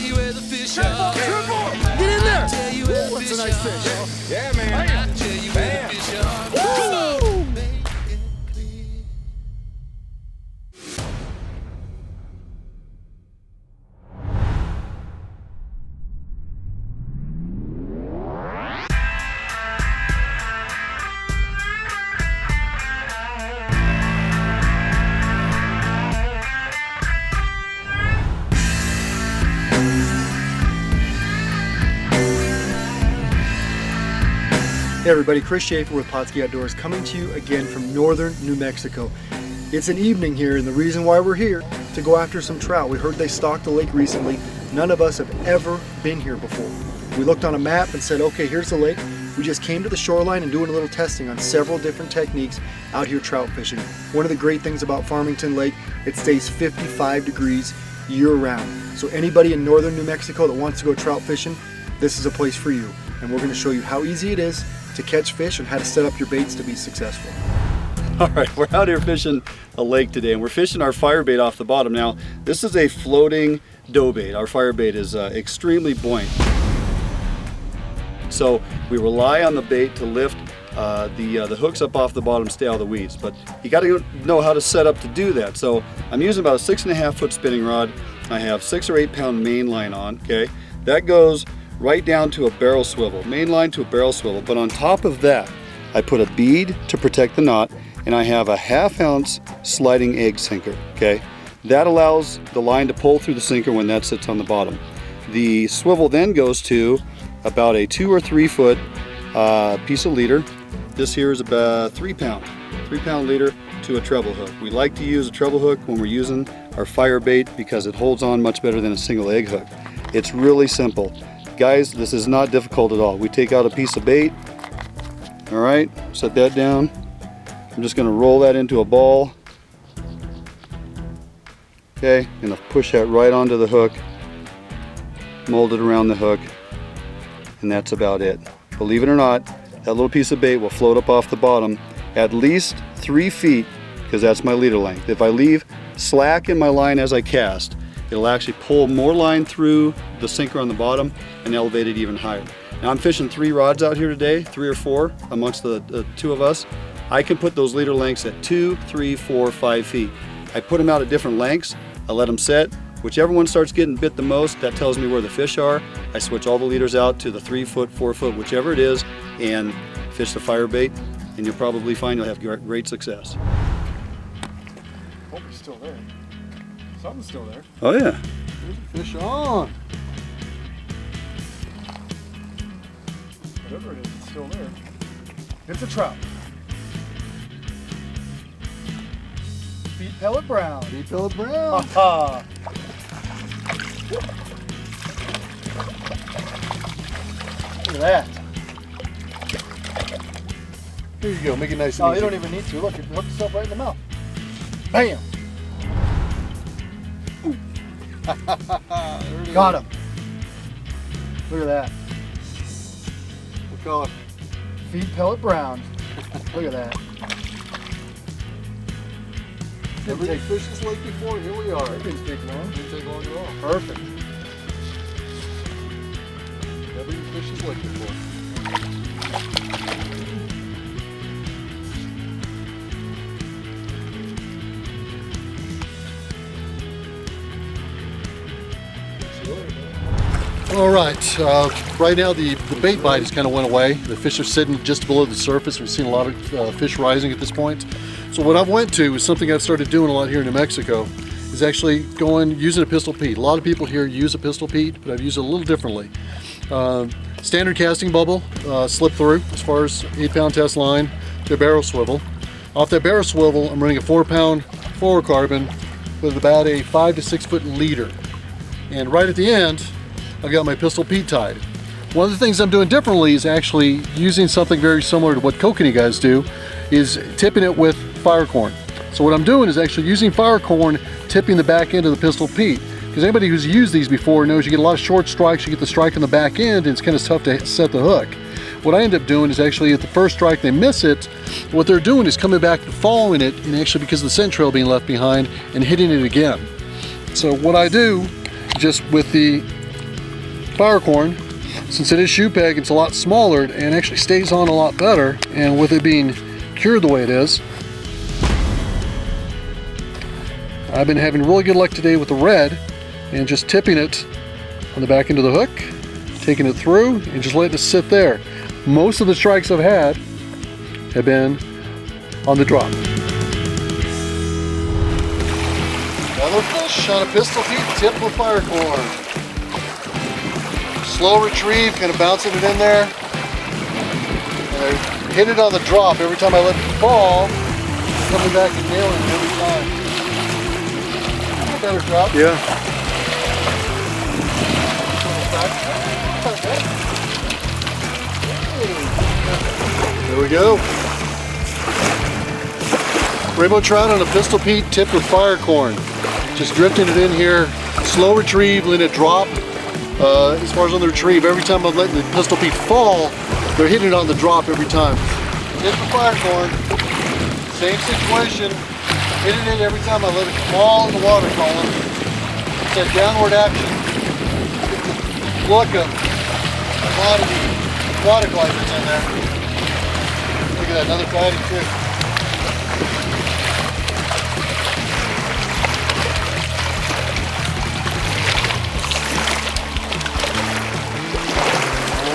you where the fish are. Triple! Get in there! Tell you where the Ooh, that's a fish nice are. fish. Yeah, man. I'll tell you where the fish are. Woo! Make it clear. Hey everybody, Chris Schaefer with Pautzke Outdoors coming to you again from northern New Mexico. It's an evening here, and the reason why we're here to go after some trout. We heard they stocked the lake recently. None of us have ever been here before. We looked on a map and said, okay, here's the lake. We just came to the shoreline and doing a little testing on several different techniques out here trout fishing. One of the great things about Farmington Lake, it stays 55 degrees year round. So anybody in northern New Mexico that wants to go trout fishing, this is a place for you. And we're going to show you how easy it is to catch fish and how to set up your baits to be successful. All right, we're out here fishing a lake today, and we're fishing our FireBait off the bottom. Now, this is a floating dough bait. Our FireBait is extremely buoyant. So we rely on the bait to lift the hooks up off the bottom, stay out of the weeds. But you got to know how to set up to do that. So I'm using about a 6.5 foot spinning rod. I have 6 or 8 pound main line on, okay? That goes right down to a barrel swivel, main line to a barrel swivel. But on top of that, I put a bead to protect the knot, and I have a 1/2 ounce sliding egg sinker, okay? That allows the line to pull through the sinker when that sits on the bottom. The swivel then goes to about a 2 or 3 foot piece of leader. This here is about 3 pound leader to a treble hook. We like to use a treble hook when we're using our FireBait because it holds on much better than a single egg hook. It's really simple. Guys, this is not difficult at all. We take out a piece of bait, all right, set that down. I'm just gonna roll that into a ball. Okay, gonna push that right onto the hook, mold it around the hook, and that's about it. Believe it or not, that little piece of bait will float up off the bottom at least 3 feet, because that's my leader length. If I leave slack in my line as I cast, it'll actually pull more line through the sinker on the bottom and elevate it even higher. Now I'm fishing 3 rods out here today, 3 or 4 amongst the 2 of us. I can put those leader lengths at 2, 3, 4, 5 feet. I put them out at different lengths. I let them set. Whichever one starts getting bit the most, that tells me where the fish are. I switch all the leaders out to the 3 foot, 4 foot, whichever it is, and fish the FireBait, and you'll probably find you'll have great success. Hope he's still there. Something's still there. Oh yeah. There's a fish on. Whatever it is, it's still there. It's a trout. Feet pellet brown. Feet pellet brown. Ha Look at that. Here you go, make it nice and easy. You don't even need to. Look, it hooks itself right in the mouth. Bam! Got him. Look at that. What color? Feed pellet brown. Look at that. Never fished this lake before, here we are. It didn't take long. Didn't take long at all. Perfect. Never fished this lake before. All right, right now the bait bite has kind of went away. The fish are sitting just below the surface. We've seen a lot of fish rising at this point. So what I've went to is something I've started doing a lot here in New Mexico, is actually using a pistol Pete. A lot of people here use a pistol Pete, but I've used it a little differently. Standard casting bubble, slip through as far as 8 pound test line to a barrel swivel. Off that barrel swivel, I'm running a 4 pound fluorocarbon with about a 5 to 6 foot leader. And right at the end, I've got my pistol Pete tied. One of the things I'm doing differently is actually using something very similar to what kokanee guys do, is tipping it with FireCorn. So what I'm doing is actually using FireCorn, tipping the back end of the pistol Pete. Because anybody who's used these before knows you get a lot of short strikes, you get the strike on the back end, and it's kind of tough to set the hook. What I end up doing is actually at the first strike they miss it, what they're doing is coming back and following it, and actually because of the scent trail being left behind, and hitting it again. So what I do, just with the FireCorn. Since it is shoe peg, it's a lot smaller and actually stays on a lot better. And with it being cured the way it is, I've been having really good luck today with the red and just tipping it on the back end of the hook, taking it through and just letting it sit there. Most of the strikes I've had have been on the drop. Another fish on a pistol feed tip with FireCorn. Slow retrieve, kind of bouncing it in there. And I hit it on the drop every time I let it fall. Coming back and nailing it every time. Better drop. Yeah. There we go. Rainbow trout on a pistol Pete tipped with FireCorn. Just drifting it in here. Slow retrieve, letting it drop. As far as on the retrieve, every time I'm letting the pistol Pete fall, they're hitting it on the drop every time. Tipped with FireCorn. Same situation. Hitting it every time I let it fall in the water column. It's that downward action. Look of commodity water gliders in there. Look at that, another fatty too.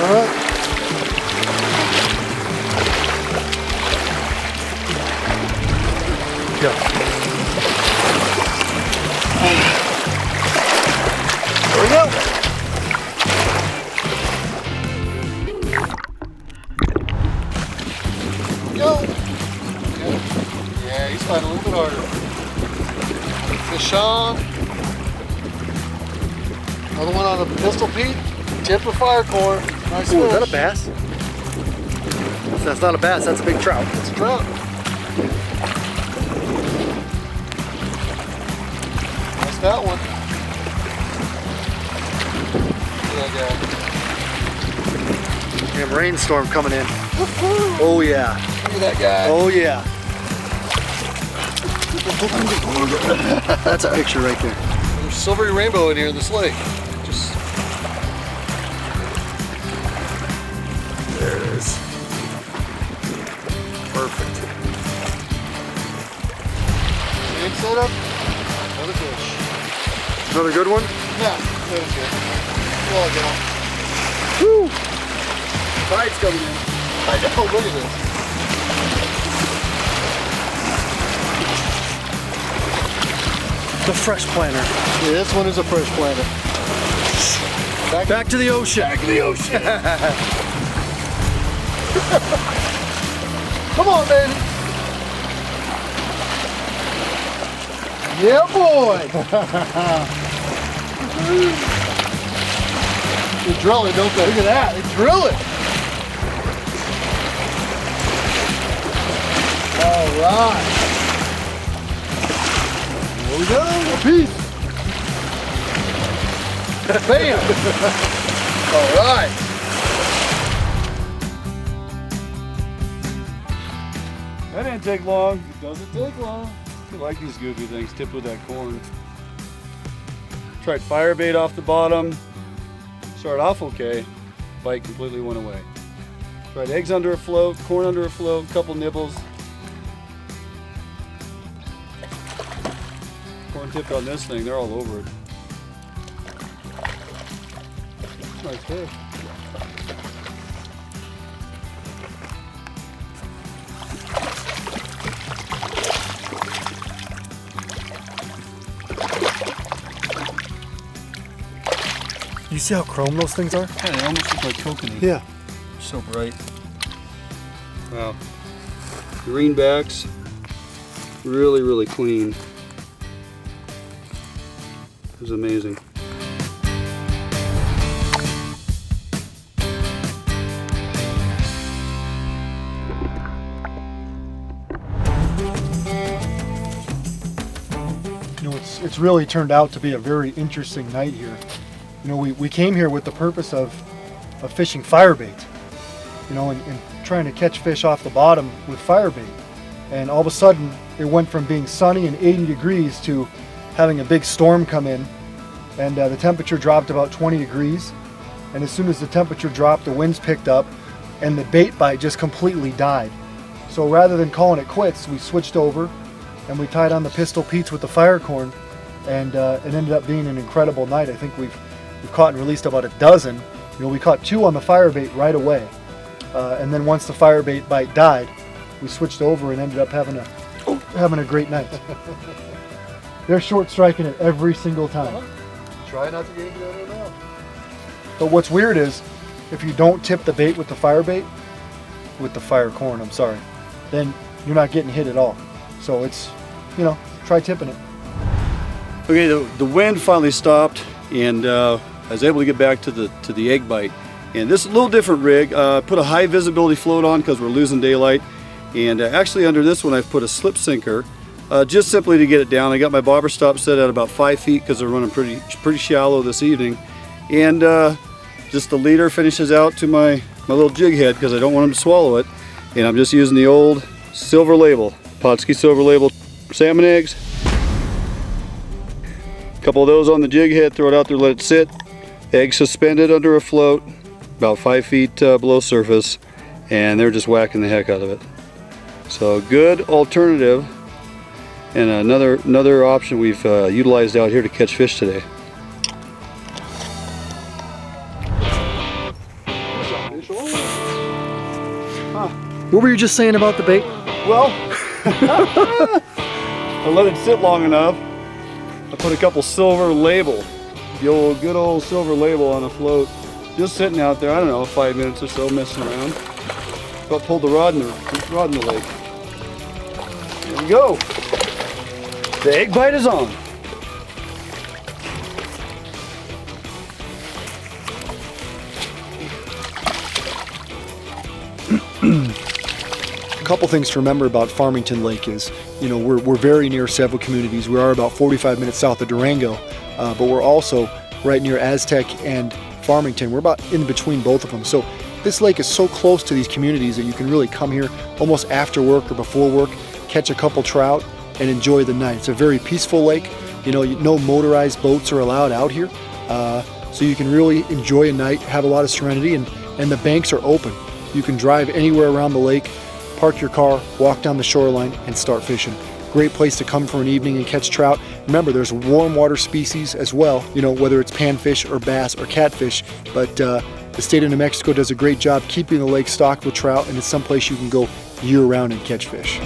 Alright. Yeah. There we go. Go. Yeah, he's fighting a little bit harder. Fish on. Another one on a pistol Pete. Tip with FireCorn. Nice Ooh, fish. is that a bass? That's not a bass, that's a big trout. It's a trout. That's that one. Look at that We have a rainstorm coming in. Oh yeah. guy. Look at that guy. Oh yeah. That's a picture right there. There's silvery rainbow in here in this lake. Just There it is. Perfect. same setup. Another fish. Another good one? Yeah, that was good. Well, get on. Woo! Tide's coming in. I know, look at this. The fresh planter. Yeah, this one is a fresh planter. Back to the ocean. Back to the ocean. Come on, baby. Yeah, boy. They drill it, don't they? Look at that. They drill it. All right. There we go. A piece. Bam. All right. That didn't take long. It doesn't take long. I like these goofy things tipped with that corn. Tried FireBait off the bottom. Started off okay. Bite completely went away. Tried eggs under a float, corn under a float, couple nibbles. Corn tipped on this thing, they're all over it. Nice fish. You see how chrome those things are? Yeah, they almost look like coconut. Yeah. So bright. Wow. Greenbacks, really, really clean. It was amazing. You know, it's really turned out to be a very interesting night here. You know, we came here with the purpose of fishing FireBait, you know, and trying to catch fish off the bottom with FireBait. And all of a sudden, it went from being sunny and 80 degrees to having a big storm come in, and the temperature dropped about 20 degrees. and as soon as the temperature dropped, the winds picked up, and the bait bite just completely died. So rather than calling it quits, we switched over and we tied on the Pistol Pete's with the FireCorn, and it ended up being an incredible night. I think we've caught and released about a dozen. We caught 2 on the FireBait right away, and then once the FireBait bite died, we switched over and ended up having a great night. They're short striking it every single time. Try not to get into that now. But what's weird is, if you don't tip the bait with the FireBait, with the FireCorn, I'm sorry, then you're not getting hit at all. So it's, try tipping it. Okay, the wind finally stopped, and I was able to get back to the egg bite. And this is a little different rig. Put a high visibility float on because we're losing daylight. And actually under this one I've put a slip sinker, just simply to get it down. I got my bobber stop set at about 5 feet because they're running pretty shallow this evening. And just the leader finishes out to my little jig head because I don't want him to swallow it. And I'm just using the old silver label, Pautzke silver label salmon eggs. A couple of those on the jig head, throw it out there, let it sit. Eggs suspended under a float, about 5 feet below surface, and they're just whacking the heck out of it. So good alternative, and another option we've utilized out here to catch fish today. What were you just saying about the bait? Well, I let it sit long enough. I put a couple silver label, the good old silver label on a float, just sitting out there, I don't know, 5 minutes or so, messing around. But pulled the rod in the lake. There we go. The egg bite is on. A couple things to remember about Farmington Lake is, we're very near several communities. We are about 45 minutes south of Durango, but we're also right near Aztec and Farmington. We're about in between both of them. So this lake is so close to these communities that you can really come here almost after work or before work, catch a couple trout, and enjoy the night. It's a very peaceful lake. No motorized boats are allowed out here, so you can really enjoy a night, have a lot of serenity, and the banks are open. You can drive anywhere around the lake, park your car, walk down the shoreline, and start fishing. Great place to come for an evening and catch trout. Remember, there's warm water species as well, whether it's panfish or bass or catfish, but the state of New Mexico does a great job keeping the lake stocked with trout, and it's someplace you can go year-round and catch fish.